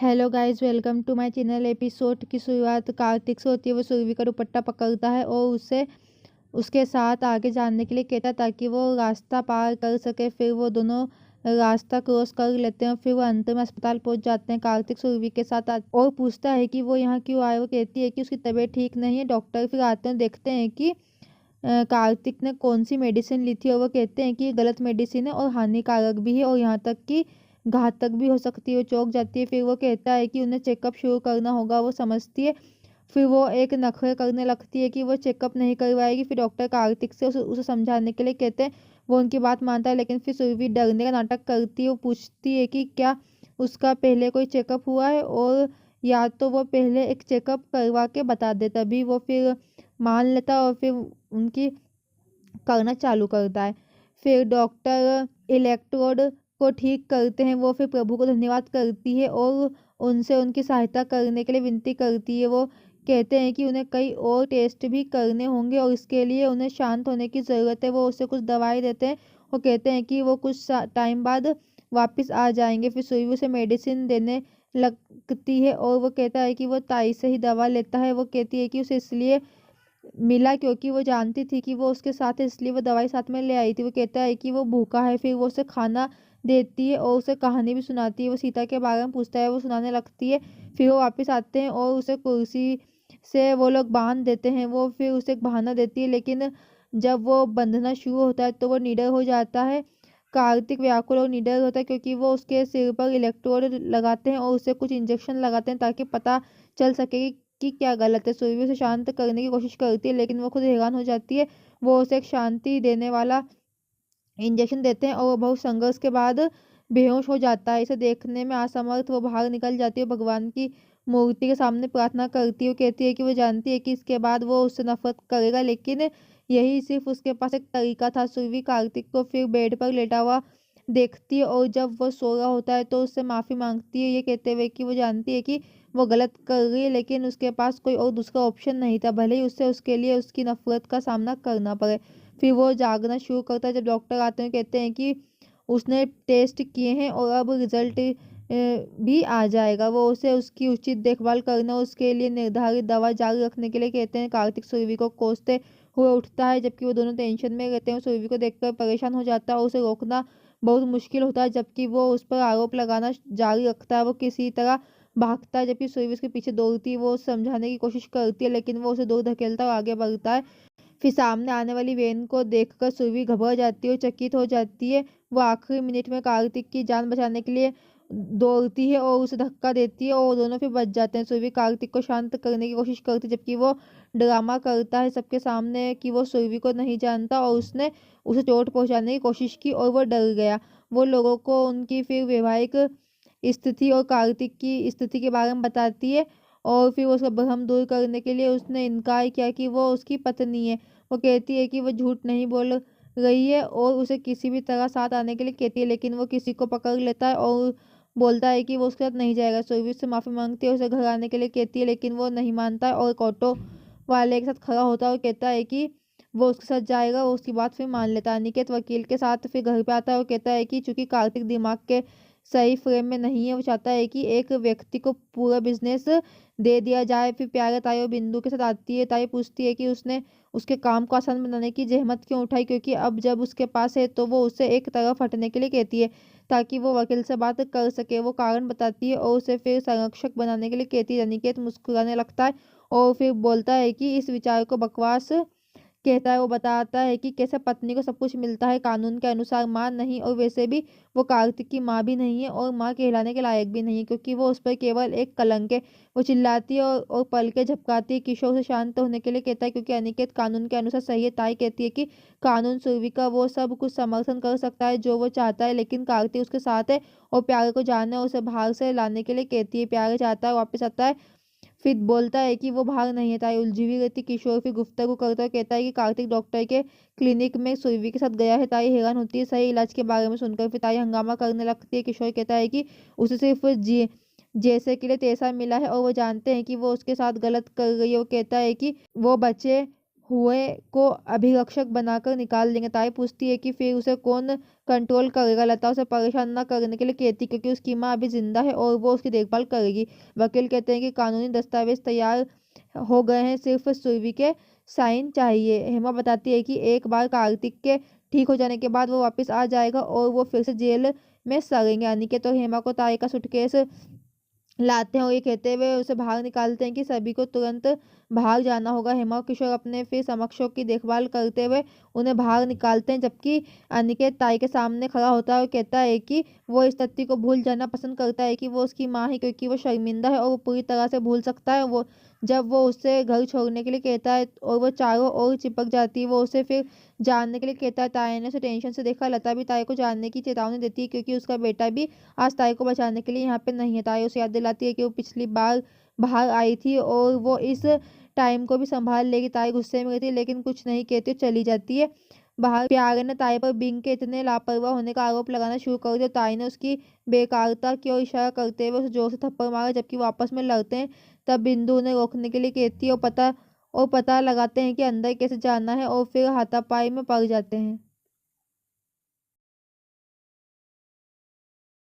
Hello guys, welcome to my channel. Episode की शुरुआत कार्तिक से होती है। वो सुरभि का दुपट्टा पकड़ता है और उसे उसके साथ आगे जाने के लिए कहता है ताकि वो रास्ता पार कर सके। फिर वो दोनों रास्ता क्रॉस कर लेते हैं। फिर वो अंत में अस्पताल पहुंच जाते हैं। कार्तिक सुरभि के साथ और पूछता है कि वो यहाँ क्यों आए। वो कहती है कि उसकी तबीयत ठीक नहीं है। डॉक्टर फिर आते हैं, देखते हैं कि कार्तिक ने कौन सी मेडिसिन ली थी और वो कहते हैं कि ये गलत मेडिसिन है और हानिकारक भी है और यहाँ तक कि घातक भी हो सकती है। वो चौंक जाती है। फिर वो कहता है कि उन्हें चेकअप शुरू करना होगा। वो समझती है। फिर वो एक नखरे करने लगती है कि वो चेकअप नहीं करवाएगी। फिर डॉक्टर कार्तिक से उसे समझाने के लिए कहते हैं। वो उनकी बात मानता है, लेकिन फिर सुरभि डरने का नाटक करती है। वो पूछती है कि क्या उसका पहले कोई चेकअप हुआ है और या तो वो पहले एक चेकअप करवा के बता दे। तभी वो फिर मान लेता है और फिर उनकी करना चालू करता है। फिर डॉक्टर इलेक्ट्रोड को ठीक करते हैं। वो फिर प्रभु को धन्यवाद करती है और उनसे उनकी सहायता करने के लिए विनती करती है। वो कहते हैं कि उन्हें कई और टेस्ट भी करने होंगे और इसके लिए उन्हें शांत होने की ज़रूरत है। वो उसे कुछ दवाई देते हैं। वो कहते हैं कि वो कुछ टाइम बाद वापस आ जाएंगे। फिर सुई उसे मेडिसिन देने लगती है और वो कहता है कि वो ताई से ही दवा लेता है। वो कहती है कि उसे इसलिए मिला क्योंकि वो जानती थी कि वो उसके साथ है, इसलिए वो दवाई साथ में ले आई थी। वो कहता है कि वो भूखा है। फिर वो उसे खाना देती है और उसे कहानी भी सुनाती है। वो सीता के बारे में पूछता है, वो सुनाने लगती है। फिर वो वापस आते हैं और उसे कुर्सी से वो लोग बांध देते हैं। वो फिर उसे एक बहाना देती है, लेकिन जब वो बंधना शुरू होता है तो वो निडर हो जाता है। कार्तिक व्याकुल और निडर होता है क्योंकि वो उसके सिर पर इलेक्ट्रोड लगाते हैं और उसे कुछ इंजेक्शन लगाते हैं ताकि पता चल सके कि क्या गलत है। सुरभि उसे शांत करने की कोशिश करती है, लेकिन वो खुद हैरान हो जाती है। वो उसे एक शांति देने वाला इंजेक्शन देते हैं और वो बहुत संघर्ष के बाद बेहोश हो जाता है। इसे देखने में असमर्थ वो बाहर निकल जाती है। भगवान की मूर्ति के सामने प्रार्थना करती है। वो कहती है कि वो जानती है कि इसके बाद वो उससे नफरत करेगा, लेकिन यही सिर्फ उसके पास एक तरीका था। सुरभि कार्तिक को फिर बेड पर लेटा हुआ देखती है और जब वो सो रहा होता है तो उससे माफ़ी मांगती है, ये कहते हुए कि वो जानती है कि वो गलत कर रही है, लेकिन उसके पास कोई और दूसरा ऑप्शन नहीं था, भले ही उससे उसके लिए उसकी नफरत का सामना करना पड़े। फिर वो जागना शुरू करता है। जब डॉक्टर आते हैं, कहते हैं कि उसने टेस्ट किए हैं और अब रिजल्ट भी आ जाएगा। वो उसे उसकी उचित देखभाल करना और उसके लिए निर्धारित दवा जारी रखने के लिए कहते हैं। कार्तिक सुरभि को कोसते हुए उठता है, जबकि वो दोनों टेंशन में रहते हैं। सुरभि को देखकर परेशान हो जाता है और उसे रोकना बहुत मुश्किल होता है, जबकि वो उस पर आरोप लगाना जारी रखता है। वो किसी तरह भागता है, जबकि सुरभि उसके पीछे दौड़ती है। वो उसे समझाने की कोशिश करती है, लेकिन वो उसे दूर धकेलता है और आगे बढ़ता है। फिर सामने आने वाली वैन को देखकर सुरभि घबरा जाती है और चकित हो जाती है। वो आखिरी मिनट में कार्तिक की जान बचाने के लिए दौड़ती है और उसे धक्का देती है और दोनों फिर बच जाते हैं। सुरभि कार्तिक को शांत करने की कोशिश करती है, जबकि वो ड्रामा करता है सबके सामने कि वो सुरभि को नहीं जानता और उसने उसे चोट पहुंचाने की कोशिश की और वो डर गया। वो लोगों को उनकी फिर वैवाहिक स्थिति और कार्तिक की स्थिति के बारे में बताती है और फिर उसका भ्रम दूर करने के लिए उसने इनकार किया कि वो उसकी पत्नी है। वो कहती है कि वो झूठ नहीं बोल रही है और उसे किसी भी तरह साथ आने के लिए कहती है, लेकिन वो किसी को पकड़ लेता है और बोलता है कि वो उसके साथ नहीं जाएगा। सुरभि से माफ़ी मांगती है, उसे घर आने के लिए कहती है, लेकिन वो नहीं मानता है और एक ऑटो वाले के साथ खड़ा होता है और कहता है कि वो उसके साथ जाएगा। वो उसकी बात फिर मान लेता है। अनिकेत वकील के साथ फिर घर पे आता है और कहता है कि चूंकि कार्तिक दिमाग के सही फ्रेम में नहीं है, वो चाहता है कि एक व्यक्ति को पूरा बिजनेस दे दिया जाए। फिर प्यारे ताई और बिंदु के साथ आती है। ताई पूछती है कि उसने उसके काम को आसान बनाने की जहमत क्यों उठाई, क्योंकि अब जब उसके पास है तो वो उसे एक तरफ हटने के लिए कहती है ताकि वो वकील से बात कर सके। वो कारण बताती है और उसे फिर संरक्षक बनाने के लिए कहती है। अनिकेत मुस्कुराने लगता है और फिर बोलता है कि इस विचार को बकवास कहता है। वो बताता है कि कैसे पत्नी को सब कुछ मिलता है कानून के अनुसार, मां नहीं, और वैसे भी वो कार्तिक की मां भी नहीं है और मां कहलाने के लायक भी नहीं है, क्योंकि वो उस पर केवल एक कलंक है। वो चिल्लाती है और पलके झपकाती है। किशोर से शांत होने के लिए कहता है क्योंकि अनिकेत कानून के अनुसार सही है। ताई कहती है कि कानून सुरभि का वो सब कुछ समर्थन कर सकता है जो वो चाहता है, लेकिन कार्तिक उसके साथ है और प्यारे को जानना है। उसे बाहर से लाने के लिए कहती है। प्यारे चाहता है वापस आता है, फिर बोलता है कि वो भाग नहीं है। ताई उलझी हुई रहती। किशोर फिर गुफ्तगू करता है, कहता है कि कार्तिक डॉक्टर के क्लिनिक में सुरभि के साथ गया है। ताई हैरान होती है सही इलाज के बारे में सुनकर। फिर ताई हंगामा करने लगती है। किशोर कहता है कि उसे सिर्फ जैसे के लिए तैसा मिला है और वो जानते हैं कि वो उसके साथ गलत कर रही है। वो कहता है कि वो बच्चे हुए को अभिरक्षक बनाकर निकाल देंगे। ताई पूछती है कि फिर उसे कौन कंट्रोल करेगा। लता उसे परेशान न करने के लिए कहती क्योंकि उसकी माँ अभी जिंदा है और वो उसकी देखभाल करेगी। वकील कहते हैं कि कानूनी दस्तावेज तैयार हो गए हैं, सिर्फ सुरभि के साइन चाहिए। हेमा बताती है कि एक बार कार्तिक के ठीक हो जाने के बाद वो वापस आ जाएगा और वो फिर से जेल में सड़ेंगे। अनिकेत और हेमा को ताई का सूटकेस लाते हैं और ये कहते हुए उसे बाहर निकालते हैं कि सभी को तुरंत बाहर जाना होगा। हेमा और किशोर अपने फिर समकक्षों की देखभाल करते हुए उन्हें बाहर निकालते हैं, जबकि अनिकेत ताई के सामने खड़ा होता है और कहता है कि वो इस तथ्य को भूल जाना पसंद करता है कि वो उसकी माँ है, क्योंकि वो शर्मिंदा है और वो पूरी तरह से भूल सकता है। वो जब वो उससे घर छोड़ने के लिए कहता है और वो चारों ओर चिपक जाती है, वो उसे फिर जानने के लिए कहता है। ताई ने उसे टेंशन से देखा। लता भी ताई को जानने की चेतावनी देती है क्योंकि उसका बेटा भी आज ताई को बचाने के लिए यहाँ पे नहीं है। ताई उसे याद दिलाती है कि वो पिछली बार बाहर आई थी और वो इस टाइम को भी संभाल लेगी। ताई गुस्से में रहती है लेकिन कुछ नहीं कहती, चली जाती है बाहर। प्यारे ने ताई पर बिंग के इतने लापरवाह होने का आरोप लगाना शुरू कर दिया। ताई ने उसकी बेकारता की ओर इशारा करते हुए उसे जोर से थप्पड़ मारा, जबकि वो आपस में लड़ते हैं। तब बिंदु उन्हें रोकने के लिए कहती है और पता लगाते हैं कि अंदर कैसे जाना है और फिर हाथापाई में पड़ जाते हैं।